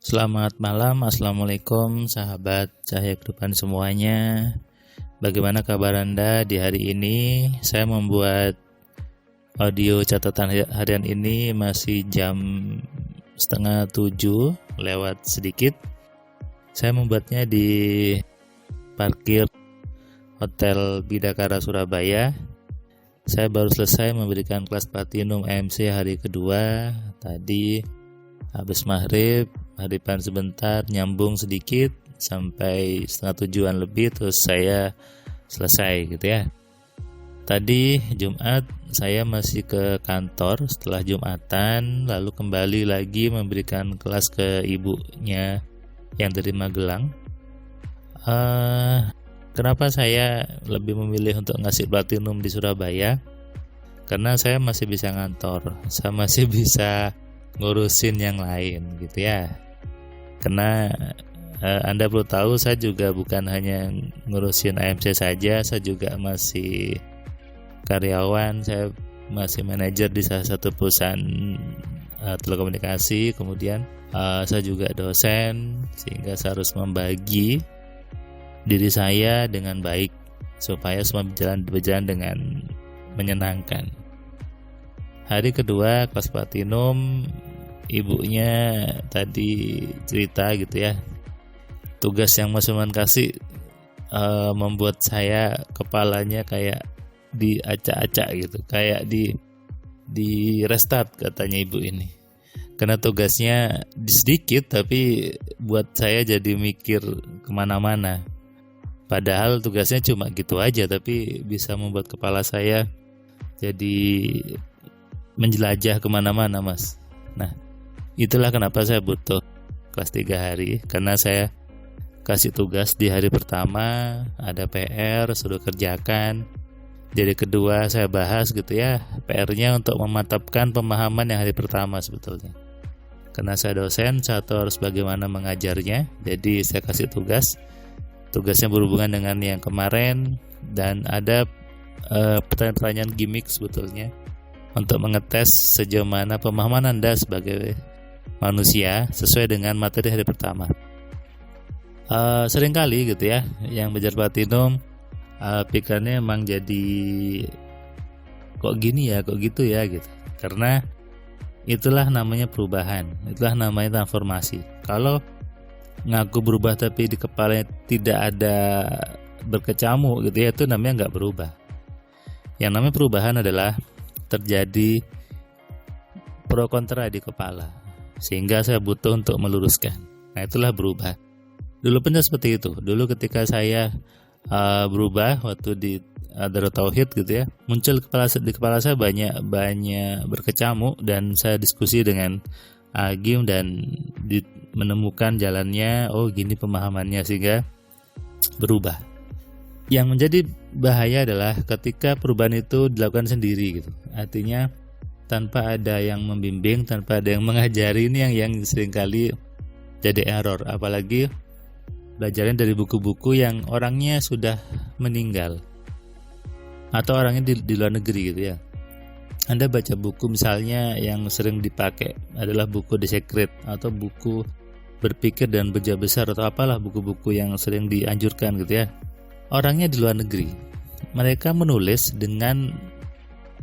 Selamat malam, Assalamualaikum sahabat cahaya kehidupan semuanya. Bagaimana kabar Anda di hari ini? Saya membuat audio catatan harian ini masih jam setengah 7 lewat sedikit. Saya membuatnya di parkir Hotel Bidakara Surabaya. Saya baru selesai memberikan kelas Platinum AMC hari kedua tadi. Habis maghrib, haripan sebentar, nyambung sedikit sampai setengah 7-an lebih, terus saya selesai gitu ya. Tadi Jumat saya masih ke kantor setelah Jumatan, lalu kembali lagi memberikan kelas ke ibunya yang dari Magelang. Kenapa saya lebih memilih untuk ngasih Platinum di Surabaya? Karena saya masih bisa ngantor, saya masih bisa ngurusin yang lain gitu ya. Karena Anda perlu tahu, saya juga bukan hanya ngurusin AMC saja, saya juga masih karyawan, saya masih manajer di salah satu perusahaan telekomunikasi. Kemudian saya juga dosen, sehingga saya harus membagi diri saya dengan baik supaya semua berjalan dengan menyenangkan. Hari kedua kelas Platinum, ibunya tadi cerita gitu ya, tugas yang Mas Firman kasih membuat saya kepalanya kayak diacak-acak gitu, kayak di restart katanya ibu ini, karena tugasnya sedikit tapi buat saya jadi mikir kemana-mana, padahal tugasnya cuma gitu aja tapi bisa membuat kepala saya jadi menjelajah kemana-mana Mas. Nah, itulah kenapa saya butuh kelas 3 hari, karena saya kasih tugas di hari pertama ada PR suruh kerjakan, jadi kedua saya bahas gitu ya, PR-nya untuk memantapkan pemahaman yang hari pertama sebetulnya. Karena saya dosen, saya tahu harus bagaimana mengajarnya, jadi saya kasih tugasnya berhubungan dengan yang kemarin, dan ada pertanyaan-pertanyaan gimmick sebetulnya untuk mengetes sejauh mana pemahaman Anda sebagai manusia sesuai dengan materi hari pertama. Seringkali gitu ya, yang belajar Platinum pikirannya emang jadi kok gini ya, kok gitu ya gitu. Karena itulah namanya perubahan, itulah namanya transformasi. Kalau ngaku berubah tapi di kepalanya tidak ada berkecamuk gitu ya, itu namanya nggak berubah. Yang namanya perubahan adalah terjadi pro kontra di kepala, sehingga saya butuh untuk meluruskan. Nah, itulah berubah. Dulu pun seperti itu. Dulu ketika saya berubah waktu di Darut Tauhid gitu ya, muncul di kepala saya banyak berkecamuk, dan saya diskusi dengan Agim dan menemukan jalannya. Oh, gini pemahamannya, sehingga berubah. Yang menjadi bahaya adalah ketika perubahan itu dilakukan sendiri gitu. Artinya tanpa ada yang membimbing, tanpa ada yang mengajari, ini yang seringkali jadi error. Apalagi belajarnya dari buku-buku yang orangnya sudah meninggal atau orangnya di luar negeri gitu ya. Anda baca buku misalnya yang sering dipakai adalah buku The Secret atau buku Berpikir dan Bekerja Besar atau apalah buku-buku yang sering dianjurkan gitu ya. Orangnya di luar negeri, mereka menulis dengan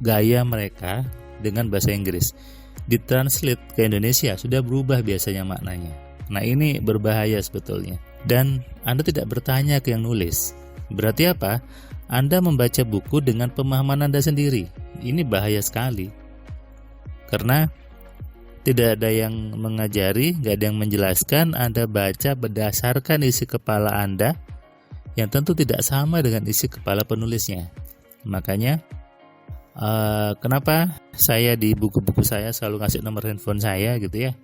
gaya mereka dengan bahasa Inggris, ditranslate ke Indonesia sudah berubah biasanya maknanya. Nah, ini berbahaya sebetulnya, dan Anda tidak bertanya ke yang nulis. Berarti apa? Anda membaca buku dengan pemahaman Anda sendiri. Ini bahaya sekali, karena tidak ada yang mengajari, nggak ada yang menjelaskan. Anda baca berdasarkan isi kepala Anda yang tentu tidak sama dengan isi kepala penulisnya. Makanya kenapa saya di buku-buku saya selalu ngasih nomor handphone saya gitu ya.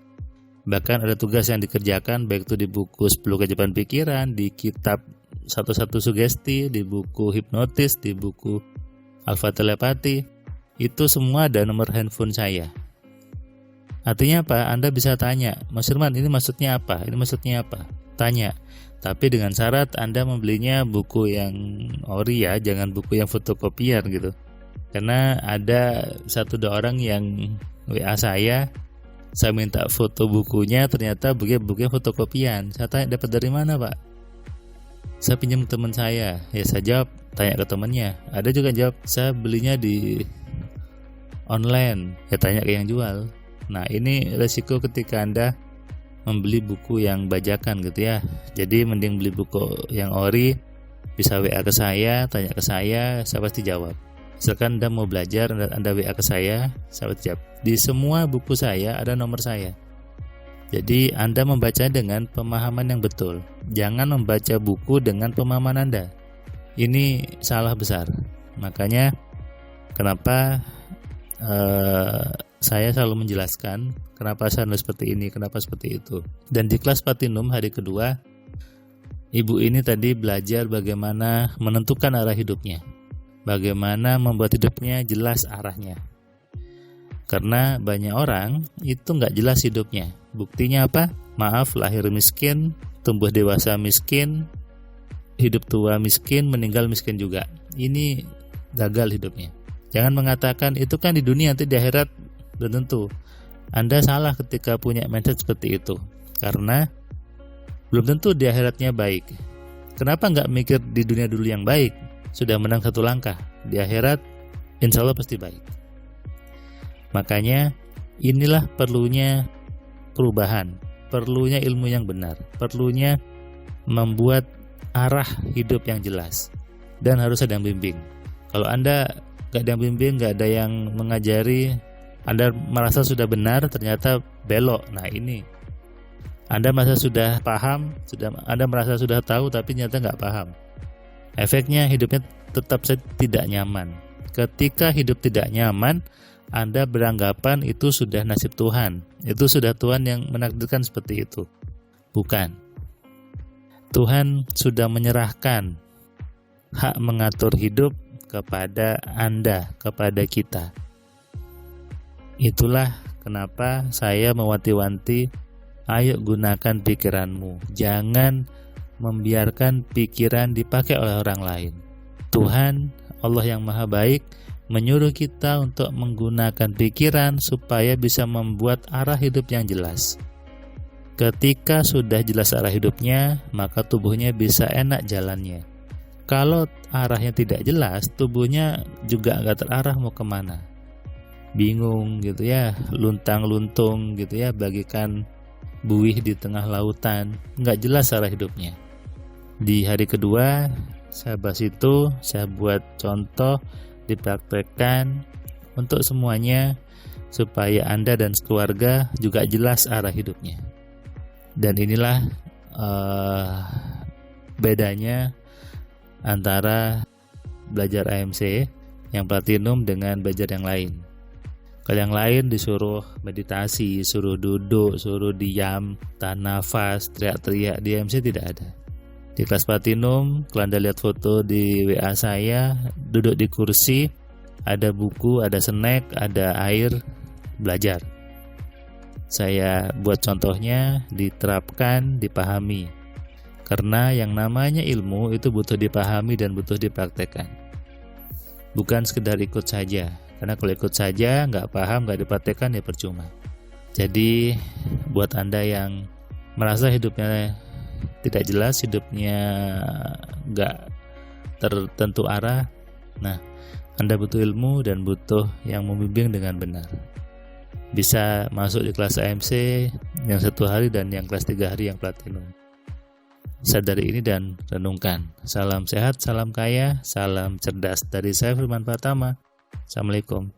Bahkan ada tugas yang dikerjakan baik itu di buku 10 Keajaiban Pikiran, di kitab 11 Sugesti, di buku Hipnotis, di buku Alfa Telepati. Itu semua ada nomor handphone saya. Artinya apa? Anda bisa tanya, Mas Firman, ini maksudnya apa? Ini maksudnya apa? Tanya. Tapi dengan syarat Anda membelinya buku yang ori ya, jangan buku yang fotokopian gitu. Karena ada 1-2 orang yang WA saya Saya minta foto bukunya, ternyata bukunya fotokopian. Saya tanya, dapat dari mana Pak? Saya pinjam teman saya. Ya saya jawab, tanya ke temannya. Ada juga jawab, saya belinya di online. Ya tanya ke yang jual. Nah ini resiko ketika Anda membeli buku yang bajakan gitu ya. Jadi mending beli buku yang ori, bisa WA ke saya, tanya ke saya pasti jawab. Misalkan Anda mau belajar, Anda WA ke saya pasti jawab. Di semua buku saya ada nomor saya. Jadi Anda membaca dengan pemahaman yang betul. Jangan membaca buku dengan pemahaman Anda. Ini salah besar. Makanya kenapa saya selalu menjelaskan kenapa saya nulis seperti ini, kenapa seperti itu. Dan di kelas Platinum hari kedua, ibu ini tadi belajar bagaimana menentukan arah hidupnya. Bagaimana membuat hidupnya jelas arahnya. Karena banyak orang itu nggak jelas hidupnya. Buktinya apa? Maaf, lahir miskin, tumbuh dewasa miskin, hidup tua miskin, meninggal miskin juga. Ini gagal hidupnya. Jangan mengatakan itu kan di dunia, nanti di akhirat belum tentu. Anda salah ketika punya mindset seperti itu. Karena belum tentu di akhiratnya baik. Kenapa nggak mikir di dunia dulu yang baik? Sudah menang satu langkah. Di akhirat insya Allah pasti baik. Makanya inilah perlunya perubahan, perlunya ilmu yang benar, perlunya membuat arah hidup yang jelas, dan harus ada yang bimbing. Kalau Anda gak ada yang bimbing, gak ada yang mengajari, Anda merasa sudah benar, ternyata belok. Nah ini, Anda merasa sudah paham, Anda merasa sudah tahu, tapi ternyata gak paham. Efeknya hidupnya tetap tidak nyaman. Ketika hidup tidak nyaman, Anda beranggapan itu sudah nasib Tuhan. Itu sudah Tuhan yang menakdirkan seperti itu. Bukan. Tuhan sudah menyerahkan hak mengatur hidup kepada Anda, kepada kita. Itulah kenapa saya mewanti-wanti, ayo gunakan pikiranmu. Jangan membiarkan pikiran dipakai oleh orang lain. Tuhan, Allah yang Maha Baik, menyuruh kita untuk menggunakan pikiran supaya bisa membuat arah hidup yang jelas. Ketika sudah jelas arah hidupnya, maka tubuhnya bisa enak jalannya. Kalau arahnya tidak jelas, tubuhnya juga agak terarah mau kemana. Bingung gitu ya, luntang-luntung gitu ya, bagikan buih di tengah lautan. Nggak jelas arah hidupnya. Di hari kedua, saya bahas itu, saya buat contoh, dipraktekkan untuk semuanya supaya Anda dan keluarga juga jelas arah hidupnya. Dan inilah bedanya antara belajar AMC yang Platinum dengan belajar yang lain. Kalau yang lain disuruh meditasi, suruh duduk, suruh diam, tahan nafas, teriak-teriak. Di AMC tidak ada. Di kelas Platinum, kalau Anda lihat foto di WA saya, duduk di kursi, ada buku, ada snack, ada air, belajar. Saya buat contohnya, diterapkan, dipahami. Karena yang namanya ilmu itu butuh dipahami dan butuh dipraktekkan. Bukan sekedar ikut saja. Karena kalau ikut saja, nggak paham, nggak dipraktekkan, ya percuma. Jadi, buat Anda yang merasa hidupnya tidak jelas, hidupnya nggak tertentu arah, nah Anda butuh ilmu dan butuh yang membimbing dengan benar. Bisa masuk di kelas AMC yang 1 hari dan yang kelas 3 hari yang Platinum. Sadari ini dan renungkan. Salam sehat, salam kaya, salam cerdas. Dari saya Firman Pratama. Assalamualaikum.